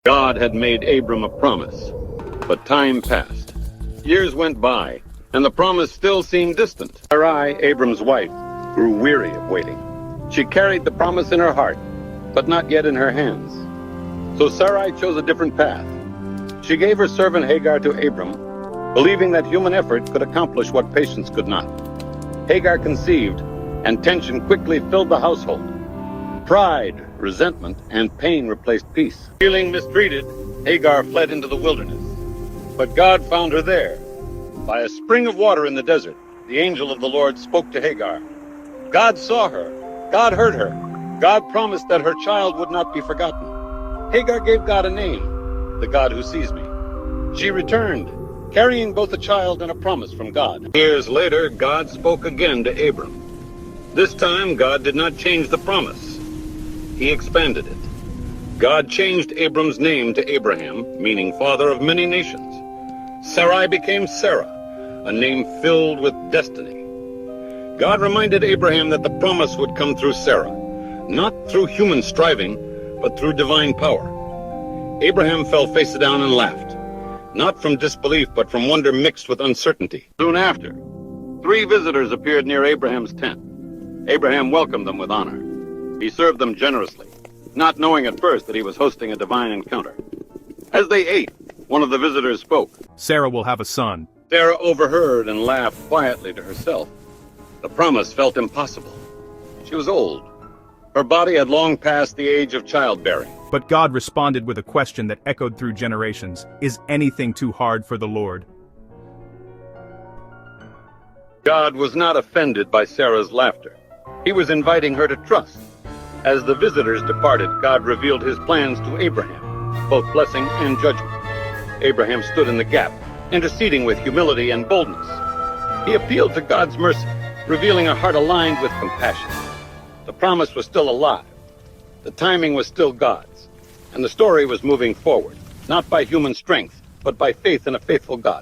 God had made Abram a promise, but time passed. Years went by, and the promise still seemed distant. Sarai, Abram's wife, grew weary of waiting. She carried the promise in her heart, but not yet in her hands. So Sarai chose a different path. She gave her servant Hagar to Abram, believing that human effort could accomplish what patience could not. Hagar conceived, and tension quickly filled the household. Pride, resentment, and pain replaced peace. Feeling mistreated, Hagar fled into the wilderness. But God found her there. By a spring of water in the desert, the angel of the Lord spoke to Hagar. God saw her. God heard her. God promised that her child would not be forgotten. Hagar gave God a name, the God who sees me. She returned, carrying both a child and a promise from God. Years later, God spoke again to Abram. This time, God did not change the promise. He expanded it. God changed Abram's name to Abraham, meaning father of many nations. Sarai became Sarah, a name filled with destiny. God reminded Abraham that the promise would come through Sarah, not through human striving, but through divine power. Abraham fell face down and laughed, not from disbelief, but from wonder mixed with uncertainty. Soon after, 3 visitors appeared near Abraham's tent. Abraham welcomed them with honor. He served them generously, not knowing at first that he was hosting a divine encounter. As they ate, one of the visitors spoke. Sarah will have a son. Sarah overheard and laughed quietly to herself. The promise felt impossible. She was old. Her body had long passed the age of childbearing. But God responded with a question that echoed through generations. Is anything too hard for the Lord? God was not offended by Sarah's laughter. He was inviting her to trust. As the visitors departed, God revealed his plans to Abraham, both blessing and judgment. Abraham stood in the gap, interceding with humility and boldness. He appealed to God's mercy, revealing a heart aligned with compassion. The promise was still alive. The timing was still God's. And the story was moving forward, not by human strength, but by faith in a faithful God.